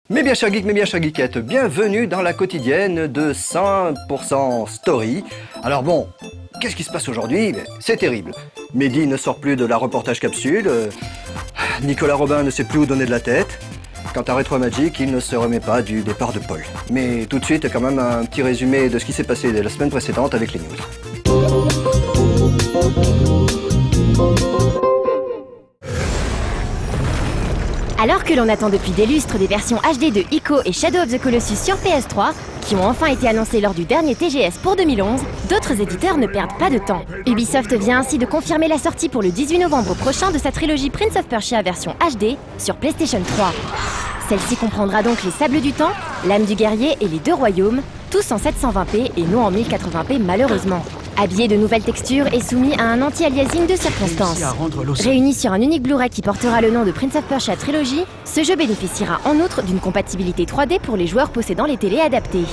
Mes bien chers geeks, mes bien chères geekettes, bienvenue dans la quotidienne de 100% Story. Alors bon, qu'est-ce qui se passe aujourd'hui? C'est terrible. Mehdi ne sort plus de la reportage capsule, Nicolas Robin ne sait plus où donner de la tête. Quant à Retro Magic, il ne se remet pas du départ de Paul. Mais tout de suite, quand même un petit résumé de ce qui s'est passé la semaine précédente avec les news. Alors que l'on attend depuis des lustres des versions HD de Ico et Shadow of the Colossus sur PS3, qui ont enfin été annoncées lors du dernier TGS pour 2011, d'autres éditeurs ne perdent pas de temps. Ubisoft vient ainsi de confirmer la sortie pour le 18 novembre prochain de sa trilogie Prince of Persia version HD sur PlayStation 3. Celle-ci comprendra donc les Sables du Temps, l'Âme du Guerrier et les Deux Royaumes, tous en 720p et non en 1080p malheureusement. Habillé de nouvelles textures et soumis à un anti-aliasing de circonstance. Réuni sur un unique Blu-ray qui portera le nom de Prince of Persia Trilogy, ce jeu bénéficiera en outre d'une compatibilité 3D pour les joueurs possédant les télés adaptées.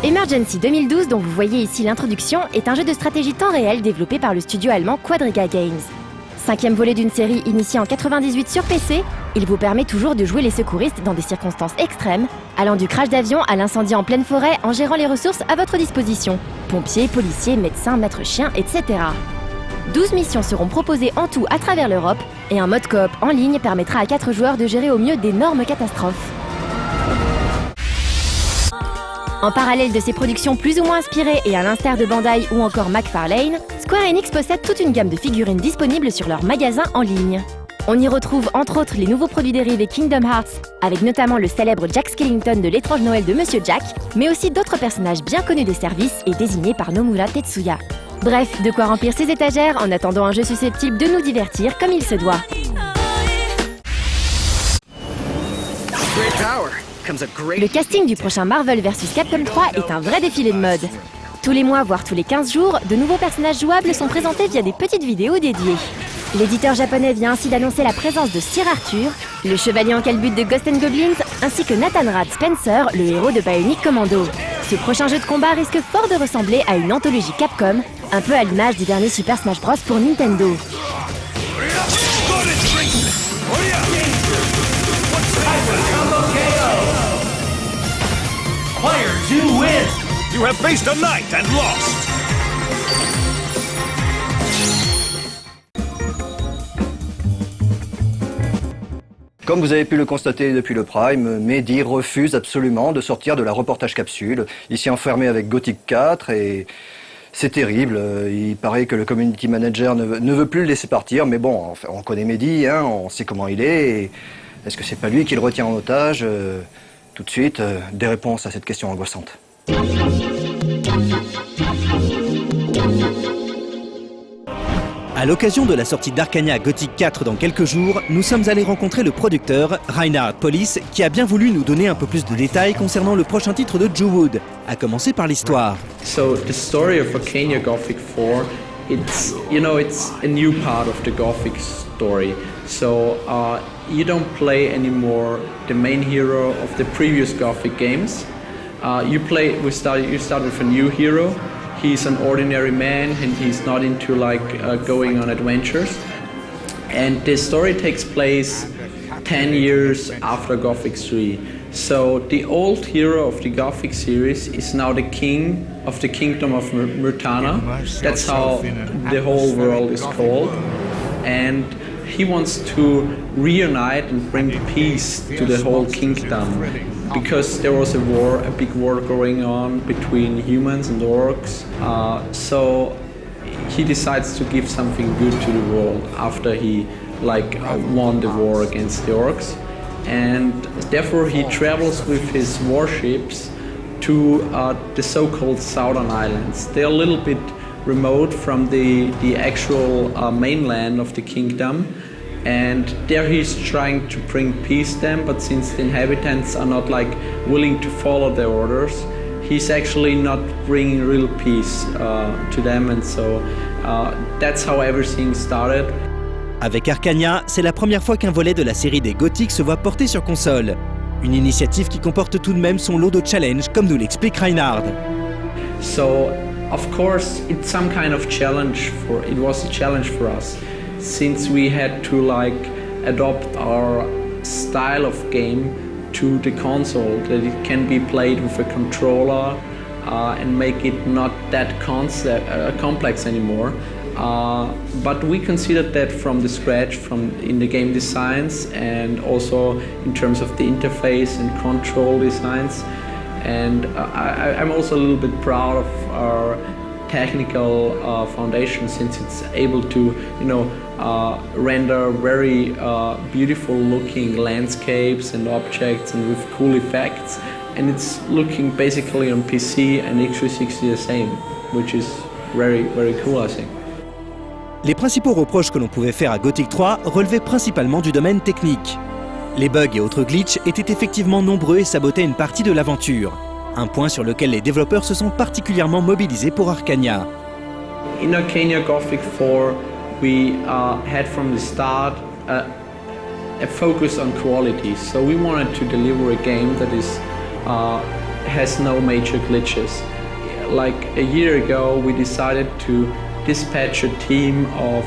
Emergency 2012, dont vous voyez ici l'introduction, est un jeu de stratégie temps réel développé par le studio allemand Quadriga Games. Cinquième volet d'une série initiée en 98 sur PC, il vous permet toujours de jouer les secouristes dans des circonstances extrêmes, allant du crash d'avion à l'incendie en pleine forêt en gérant les ressources à votre disposition. Pompiers, policiers, médecins, maîtres chiens, etc. 12 missions seront proposées en tout à travers l'Europe, et un mode coop en ligne permettra à 4 joueurs de gérer au mieux d'énormes catastrophes. En parallèle de ses productions plus ou moins inspirées et à l'instar de Bandai ou encore McFarlane, Square Enix possède toute une gamme de figurines disponibles sur leur magasin en ligne. On y retrouve entre autres les nouveaux produits dérivés Kingdom Hearts, avec notamment le célèbre Jack Skellington de l'étrange Noël de Monsieur Jack, mais aussi d'autres personnages bien connus des services et désignés par Nomura Tetsuya. Bref, de quoi remplir ses étagères en attendant un jeu susceptible de nous divertir comme il se doit. Le casting du prochain Marvel vs Capcom 3 est un vrai défilé de mode. Tous les mois, voire tous les 15 jours, de nouveaux personnages jouables sont présentés via des petites vidéos dédiées. L'éditeur japonais vient ainsi d'annoncer la présence de Sir Arthur, le chevalier en calbute de Ghosts & Goblins, ainsi que Nathan Rad Spencer, le héros de Bionic Commando. Ce prochain jeu de combat risque fort de ressembler à une anthologie Capcom, un peu à l'image du dernier Super Smash Bros pour Nintendo. Players, you win! You have faced a knight and lost! Comme vous avez pu le constater depuis le Prime, Mehdi refuse absolument de sortir de la reportage capsule. Il s'est enfermé avec Gothic 4 et c'est terrible. Il paraît que le community manager ne veut plus le laisser partir, mais bon, on connaît Mehdi, hein, on sait comment il est. Et est-ce que c'est pas lui qui le retient en otage? Tout de suite, des réponses à cette question angoissante. À l'occasion de la sortie d'Arcania Gothic 4 dans quelques jours, nous sommes allés rencontrer le producteur, Reinhard Police, qui a bien voulu nous donner un peu plus de détails concernant le prochain titre de Joe Wood, à commencer par l'histoire. So the story of Arcania Gothic 4, it's a new part of the Gothic story. So you don't play anymore the main hero of the previous Gothic games. You start with a new hero. He's an ordinary man and he's not into going on adventures. And the story takes place 10 years after Gothic 3. So the old hero of the Gothic series is now the king of the kingdom of Myrtana. That's how the whole world is called. And he wants to reunite and bring peace to the whole kingdom because there was a big war going on between humans and orcs. So he decides to give something good to the world after he won the war against the orcs. And therefore he travels with his warships to the so-called Southern Islands. They're a little bit remote from the actual mainland of the kingdom, and there he's trying to bring peace them, but since the inhabitants are not willing to follow their orders, he's actually not bringing real peace to them, and so that's how everything started. Avec Arcania, c'est la première fois qu'un volet de la série des Gothic se voit porté sur console. Une initiative qui comporte tout de même son lot de challenges, comme nous l'explique Reinhard. So, of course, it's some kind of challenge it was a challenge for us, since we had to adopt our style of game to the console, that it can be played with a controller and make it not that complex anymore. But we considered that from the scratch, in the game designs and also in terms of the interface and control designs. And I'm also a little bit proud of our technical foundation, since it's able to, render very beautiful looking landscapes and objects and with cool effects. And it's looking basically on PC and X360 the same, which is very, very cool, I think. Les principaux reproches que l'on pouvait faire à Gothic 3 relevaient principalement du domaine technique. Les bugs et autres glitches étaient effectivement nombreux et sabotaient une partie de l'aventure. Un point sur lequel les développeurs se sont particulièrement mobilisés pour Arcania. In Arcania Gothic 4, we had from the start a focus on quality. So we wanted to deliver a game that has no major glitches. Like a year ago, we decided to dispatch a team of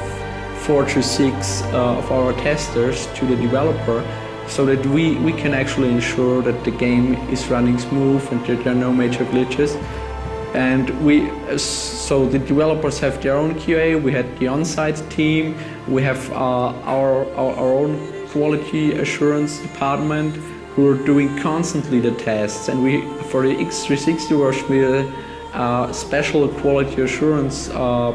4 to 6 of our testers to the developer, so that we can actually ensure that the game is running smooth and that there are no major glitches. And so the developers have their own QA, we had the on-site team, we have our own quality assurance department who are doing constantly the tests. And for the X360 version, we're a special quality assurance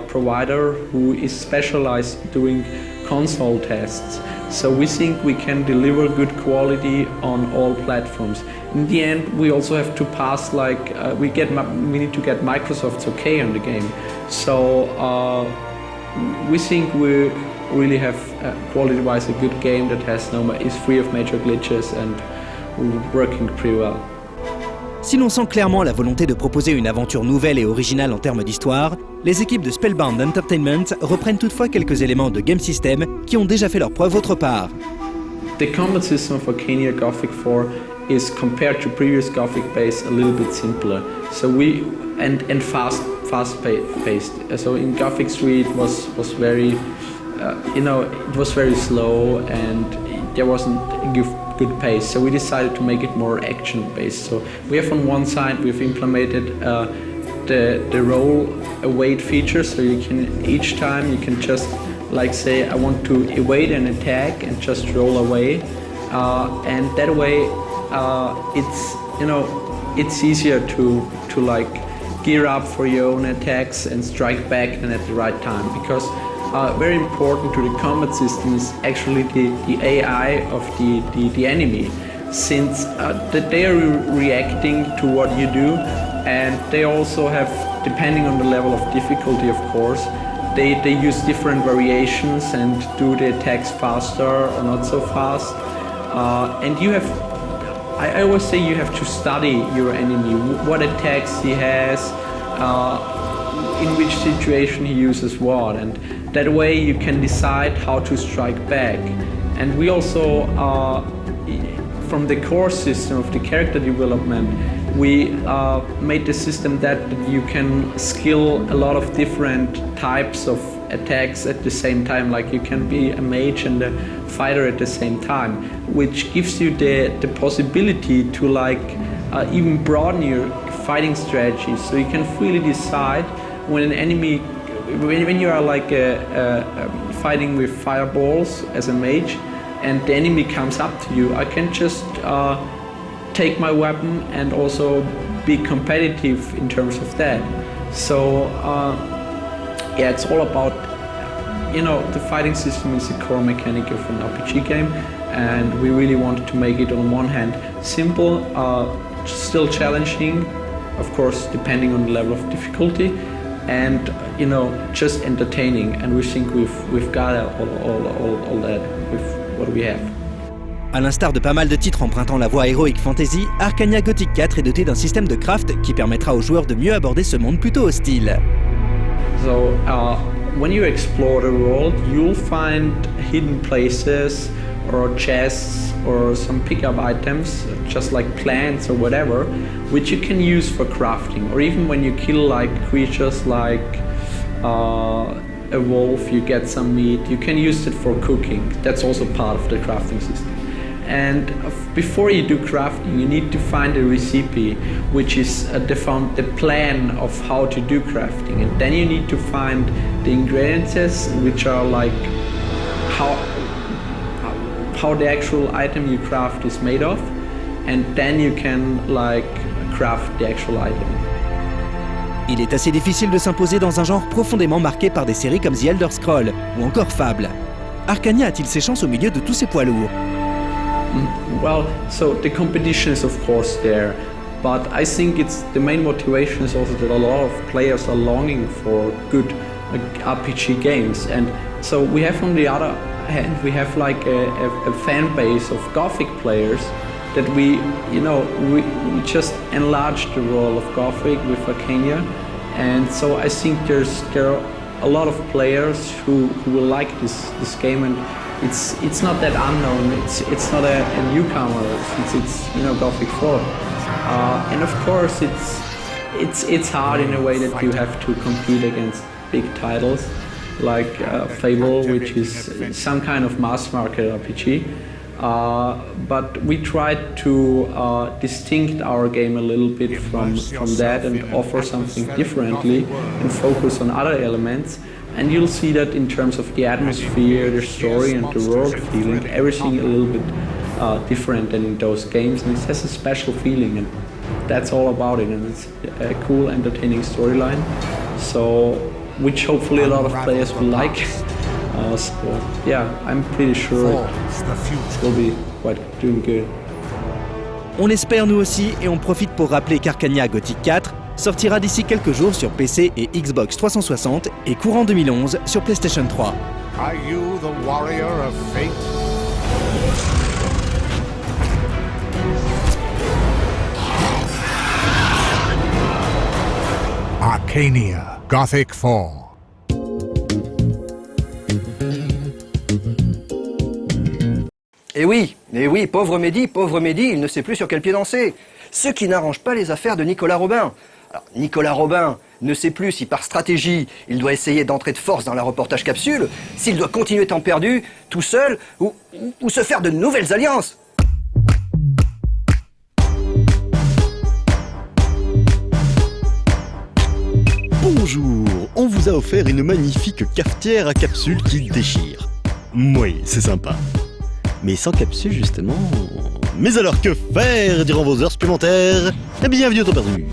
provider who is specialized doing console tests. So we think we can deliver good quality on all platforms. In the end, we also have to pass we need to get Microsoft's okay on the game. So we think we really have quality-wise a good game that is free of major glitches and working pretty well. Si l'on sent clairement la volonté de proposer une aventure nouvelle et originale en termes d'histoire, les équipes de Spellbound Entertainment reprennent toutefois quelques éléments de game system qui ont déjà fait leur preuve autre part. The combat system of Arcania Gothic 4 is, compared to previous Gothic base, a little bit simpler. So and fast-paced. So in Gothic 3 it was very, it was very slow and there wasn't a good pace. So we decided to make it more action-based. So we have on one side we've implemented the roll await feature. So each time you can just say I want to evade an attack and just roll away, and that way it's easier to gear up for your own attacks and strike back and at the right time, because very important to the combat system is actually the AI of the enemy, since they are reacting to what you do, and they also have, depending on the level of difficulty of course, they use different variations and do the attacks faster or not so fast. And I always say you have to study your enemy, what attacks he has, in which situation he uses what, and that way you can decide how to strike back. And we also, from the core system of the character development, we made the system that you can skill a lot of different types of attacks at the same time, like you can be a mage and a fighter at the same time, which gives you the possibility to even broaden your fighting strategy. So you can freely decide when an enemy, when you are fighting with fireballs as a mage and the enemy comes up to you, I can just take my weapon and also be competitive in terms of that. So yeah, it's all about, the fighting system is the core mechanic of an RPG game, and we really wanted to make it on one hand simple, still challenging, of course depending on the level of difficulty, and just entertaining. And we think we've got all that with what we have. À l'instar de pas mal de titres empruntant la voie Heroic Fantasy, Arcania Gothic 4 est doté d'un système de craft qui permettra aux joueurs de mieux aborder ce monde plutôt hostile. So, when you explore the world, you'll find hidden places or chests or some pickup items, just like plants or whatever, which you can use for crafting. Or even when you kill like creatures like a wolf, you get some meat, you can use it for cooking. That's also part of the crafting system. And before you do crafting, you need to find a recipe, which is the plan of how to do crafting. And then you need to find the ingredients, which are like how the actual item you craft is made of. And then you can like craft the actual item. Il est assez difficile de s'imposer dans un genre profondément marqué par des séries comme The Elder Scrolls ou encore Fable. Arcania a-t-il ses chances au milieu de tous ces poids lourds? Well, so the competition is of course there, but I think it's the main motivation is also that a lot of players are longing for good RPG games, and so we have on the other hand we have like a fan base of Gothic players that we just enlarged the role of Gothic with Arcania, and so I think there are a lot of players who will like this game, and it's not that unknown. It's not a newcomer since it's Gothic 4, and of course it's hard in a way that you have to compete against big titles like Fable, which is some kind of mass market RPG. But we tried to distinct our game a little bit from that and offer something differently and focus on other elements. And you'll see that in terms of the atmosphere, the story and the world feeling, everything a little bit different than in those games, and it has a special feeling, and that's all about it, and it's a cool, entertaining storyline, so which hopefully a lot of players will like. So yeah, I'm pretty sure it will be quite doing good. On l'espère nous aussi, et on profite pour rappeler qu'Arcania Gothic 4 sortira d'ici quelques jours sur PC et Xbox 360 et courant 2011 sur PlayStation 3. Are you the warrior of fate? Arcania Gothic 4. Et oui, pauvre Mehdi, il ne sait plus sur quel pied danser. Ce qui n'arrange pas les affaires de Nicolas Robin. Alors, Nicolas Robin ne sait plus si par stratégie, il doit essayer d'entrer de force dans la reportage capsule, s'il doit continuer temps perdu, tout seul, ou se faire de nouvelles alliances. Bonjour, on vous a offert une magnifique cafetière à capsule qui déchire. Oui, c'est sympa. Mais sans capsule, justement... Mais alors que faire durant vos heures supplémentaires? Bienvenue au temps perdu.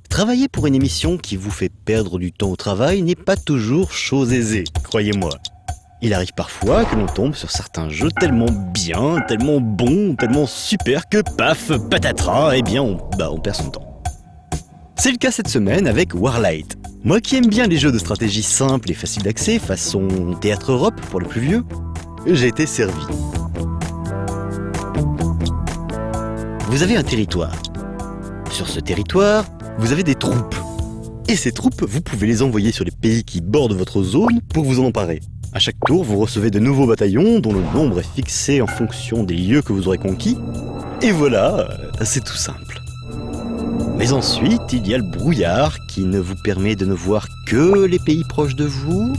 Travailler pour une émission qui vous fait perdre du temps au travail n'est pas toujours chose aisée, croyez-moi. Il arrive parfois que l'on tombe sur certains jeux tellement bien, tellement bons, tellement super que paf, patatras, eh bien on perd son temps. C'est le cas cette semaine avec Warlight. Moi qui aime bien les jeux de stratégie simples et faciles d'accès, façon Théâtre Europe pour les plus vieux, j'ai été servi. Vous avez un territoire. Sur ce territoire, vous avez des troupes. Et ces troupes, vous pouvez les envoyer sur les pays qui bordent votre zone pour vous en emparer. À chaque tour, vous recevez de nouveaux bataillons dont le nombre est fixé en fonction des lieux que vous aurez conquis. Et voilà, c'est tout simple. Mais ensuite, il y a le brouillard qui ne vous permet de ne voir que les pays proches de vous.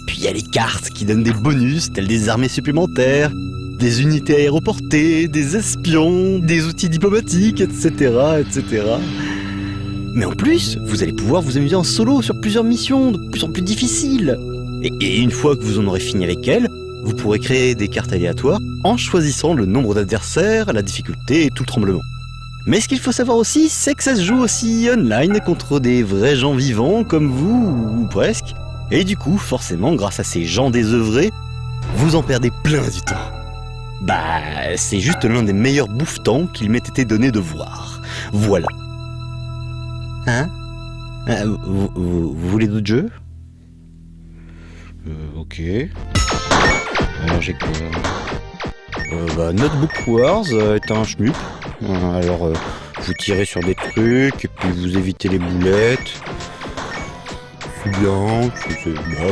Puis il y a les cartes qui donnent des bonus tels des armées supplémentaires, des unités aéroportées, des espions, des outils diplomatiques, etc., etc. Mais en plus, vous allez pouvoir vous amuser en solo sur plusieurs missions de plus en plus difficiles. Et une fois que vous en aurez fini avec elles, vous pourrez créer des cartes aléatoires en choisissant le nombre d'adversaires, la difficulté et tout le tremblement. Mais ce qu'il faut savoir aussi, c'est que ça se joue aussi online contre des vrais gens vivants comme vous, ou presque. Et du coup, forcément, grâce à ces gens désœuvrés, vous en perdez plein du temps. Bah, c'est juste l'un des meilleurs bouffetants qu'il m'ait été donné de voir. Voilà. Hein? Vous voulez d'autres jeux? Ok. Alors j'ai quoi Notebook Wars est un schmup. Alors vous tirez sur des trucs et puis vous évitez les boulettes. C'est bien,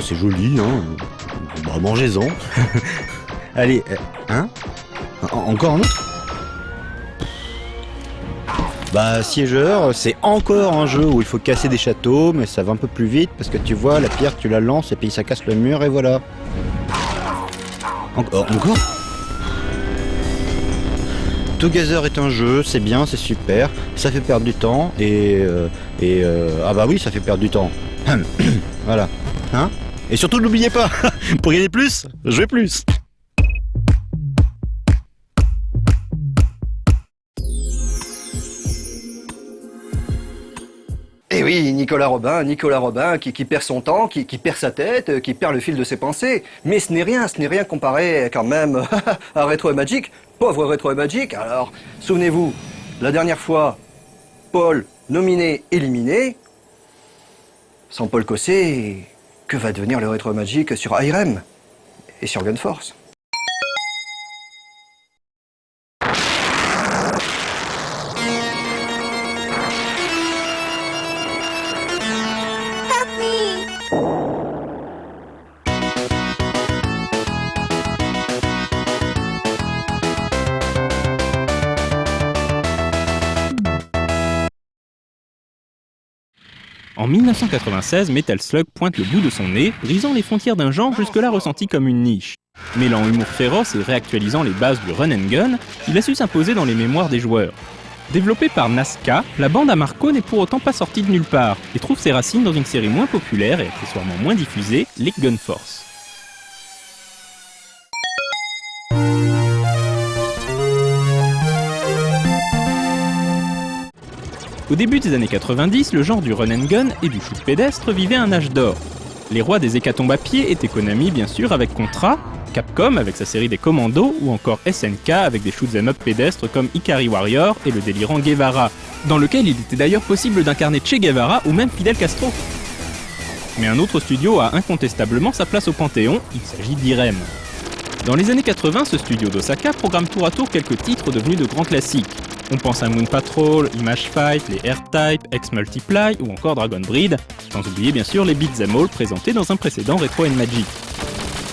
c'est joli, hein. Mangez-en. Allez, encore un autre? Siégeur, c'est encore un jeu où il faut casser des châteaux, mais ça va un peu plus vite parce que tu vois, la pierre tu la lances et puis ça casse le mur et voilà. Encore Together est un jeu, c'est bien, c'est super, ça fait perdre du temps et oui, ça fait perdre du temps. Voilà. Hein? Et surtout n'oubliez pas, pour gagner plus, jouez plus. Et oui, Nicolas Robin qui perd son temps, qui perd sa tête, qui perd le fil de ses pensées. Mais ce n'est rien comparé quand même à Retro et Magic. Pauvre Retro et Magic. Alors, souvenez-vous, la dernière fois, Paul nominé, éliminé. Sans Paul Cossé, que va devenir le Retro et Magic sur IRM et sur Gunforce? En 1996, Metal Slug pointe le bout de son nez, brisant les frontières d'un genre jusque-là ressenti comme une niche. Mêlant humour féroce et réactualisant les bases du run and gun, il a su s'imposer dans les mémoires des joueurs. Développée par Nazca, la bande à Marco n'est pour autant pas sortie de nulle part et trouve ses racines dans une série moins populaire et accessoirement moins diffusée, les Gunforce. Au début des années 90, le genre du run and gun et du shoot pédestre vivait un âge d'or. Les rois des hécatombes à pied étaient Konami bien sûr avec Contra, Capcom avec sa série des Commandos ou encore SNK avec des shoot'em up pédestres comme Ikari Warrior et le délirant Guevara, dans lequel il était d'ailleurs possible d'incarner Che Guevara ou même Fidel Castro. Mais un autre studio a incontestablement sa place au Panthéon, il s'agit d'Irem. Dans les années 80, ce studio d'Osaka programme tour à tour quelques titres devenus de grands classiques. On pense à Moon Patrol, Image Fight, les R-Type, X-Multiply ou encore Dragon Breed, sans oublier bien sûr les Beat'em All présentés dans un précédent Retro & Magic.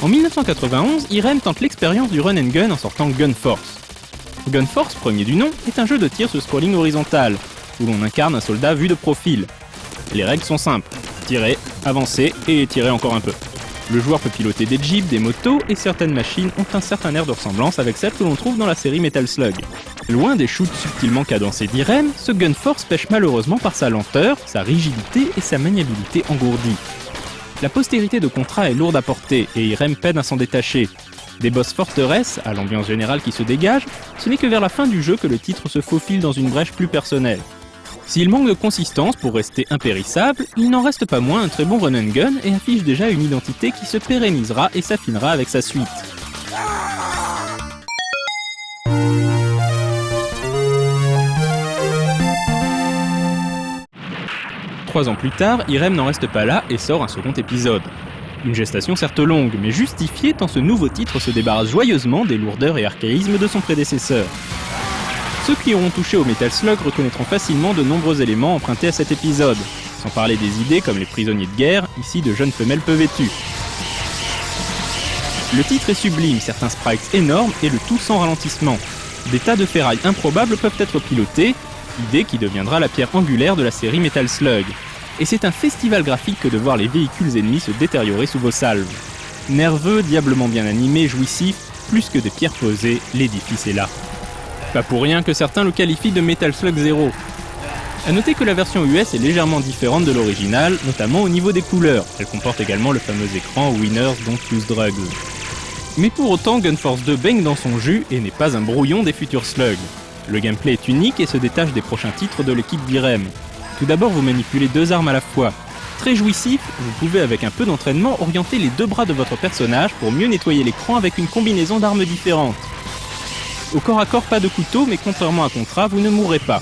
En 1991, Irem tente l'expérience du run and gun en sortant Gunforce. Gunforce, premier du nom, est un jeu de tir sur scrolling horizontal, où l'on incarne un soldat vu de profil. Les règles sont simples, tirer, avancer et tirer encore un peu. Le joueur peut piloter des jeeps, des motos, et certaines machines ont un certain air de ressemblance avec celles que l'on trouve dans la série Metal Slug. Loin des shoots subtilement cadencés d'Irem, ce Gunforce pêche malheureusement par sa lenteur, sa rigidité et sa maniabilité engourdie. La postérité de Contra est lourde à porter, et Irem peine à s'en détacher. Des boss forteresses, à l'ambiance générale qui se dégage, ce n'est que vers la fin du jeu que le titre se faufile dans une brèche plus personnelle. S'il manque de consistance pour rester impérissable, il n'en reste pas moins un très bon run and gun et affiche déjà une identité qui se pérennisera et s'affinera avec sa suite. Trois ans plus tard, Irem n'en reste pas là et sort un second épisode. Une gestation certes longue, mais justifiée tant ce nouveau titre se débarrasse joyeusement des lourdeurs et archaïsmes de son prédécesseur. Ceux qui auront touché au Metal Slug reconnaîtront facilement de nombreux éléments empruntés à cet épisode, sans parler des idées comme les prisonniers de guerre, ici de jeunes femelles peu vêtues. Le titre est sublime, certains sprites énormes et le tout sans ralentissement. Des tas de ferrailles improbables peuvent être pilotées, idée qui deviendra la pierre angulaire de la série Metal Slug. Et c'est un festival graphique que de voir les véhicules ennemis se détériorer sous vos salves. Nerveux, diablement bien animé, jouissif, plus que des pierres posées, l'édifice est là. Pas pour rien que certains le qualifient de Metal Slug 0. A noter que la version US est légèrement différente de l'original, notamment au niveau des couleurs. Elle comporte également le fameux écran Winners Don't Use Drugs. Mais pour autant, Gunforce 2 baigne dans son jus et n'est pas un brouillon des futurs slugs. Le gameplay est unique et se détache des prochains titres de l'équipe d'Irem. Tout d'abord, vous manipulez deux armes à la fois. Très jouissif, vous pouvez avec un peu d'entraînement orienter les deux bras de votre personnage pour mieux nettoyer l'écran avec une combinaison d'armes différentes. Au corps à corps, pas de couteau, mais contrairement à Contra, vous ne mourrez pas.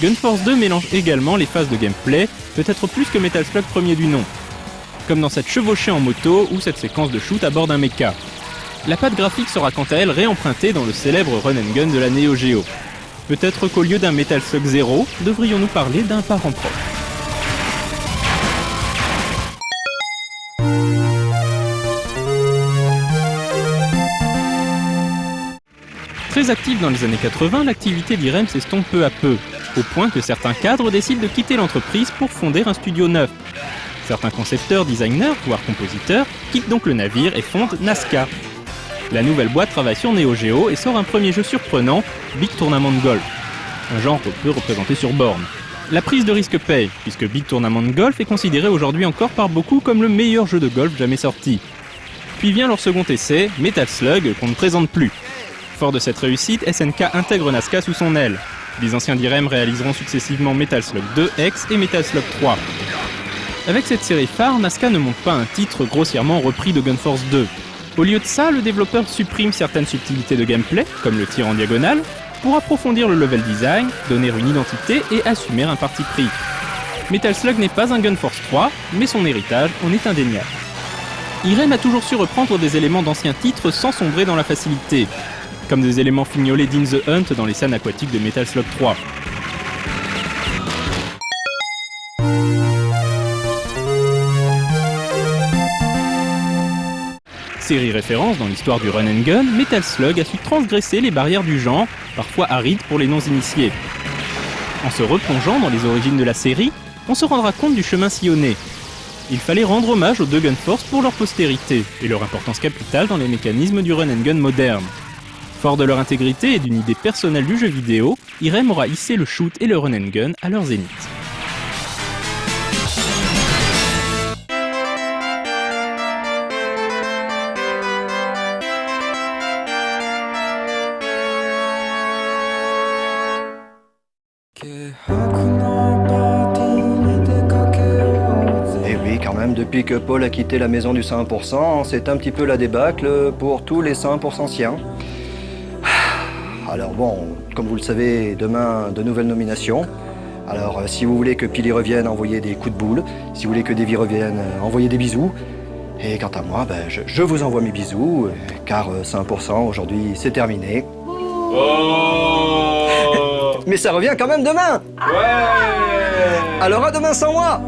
Gunforce 2 mélange également les phases de gameplay, peut-être plus que Metal Slug premier du nom. comme dans cette chevauchée en moto ou cette séquence de shoot à bord d'un mecha. La patte graphique sera quant à elle réempruntée dans le célèbre run and gun de la Neo Geo. Peut-être qu'au lieu d'un Metal Slug 0, devrions-nous parler d'un parent proche. Très active dans les années 80, l'activité d'Irem s'estompe peu à peu, au point que certains cadres décident de quitter l'entreprise pour fonder un studio neuf. Certains concepteurs, designers, voire compositeurs, quittent donc le navire et fondent Nazca. La nouvelle boîte travaille sur Neo Geo et sort un premier jeu surprenant, Big Tournament Golf, un genre peu représenté sur borne. La prise de risque paye, puisque Big Tournament Golf est considéré aujourd'hui encore par beaucoup comme le meilleur jeu de golf jamais sorti. Puis vient leur second essai, Metal Slug, qu'on ne présente plus. Fort de cette réussite, SNK intègre Nazca sous son aile. Les anciens d'Irem réaliseront successivement Metal Slug 2X et Metal Slug 3. Avec cette série phare, Nazca ne monte pas un titre grossièrement repris de Gun Force 2. Au lieu de ça, le développeur supprime certaines subtilités de gameplay, comme le tir en diagonale, pour approfondir le level design, donner une identité et assumer un parti pris. Metal Slug n'est pas un Gun Force 3, mais son héritage en est indéniable. Irem a toujours su reprendre des éléments d'anciens titres sans sombrer dans la facilité, comme des éléments fignolés d'In the Hunt dans les scènes aquatiques de Metal Slug 3. Série référence dans l'histoire du run and gun, Metal Slug a su transgresser les barrières du genre, parfois arides pour les non-initiés. En se replongeant dans les origines de la série, on se rendra compte du chemin sillonné. Il fallait rendre hommage aux deux Gun Force pour leur postérité et leur importance capitale dans les mécanismes du run and gun moderne. Fort de leur intégrité et d'une idée personnelle du jeu vidéo, Irem aura hissé le shoot et le run and gun à leur zénith. Et oui, quand même, depuis que Paul a quitté la maison du 100%, c'est un petit peu la débâcle pour tous les 100% siens. Alors bon, comme vous le savez, demain, de nouvelles nominations. Alors si vous voulez que Pili revienne, envoyez des coups de boule. Si vous voulez que Davy revienne, envoyez des bisous. Et quant à moi, je vous envoie mes bisous, car 100% aujourd'hui, c'est terminé. Oh Mais ça revient quand même demain. Ouais. Alors à demain sans moi.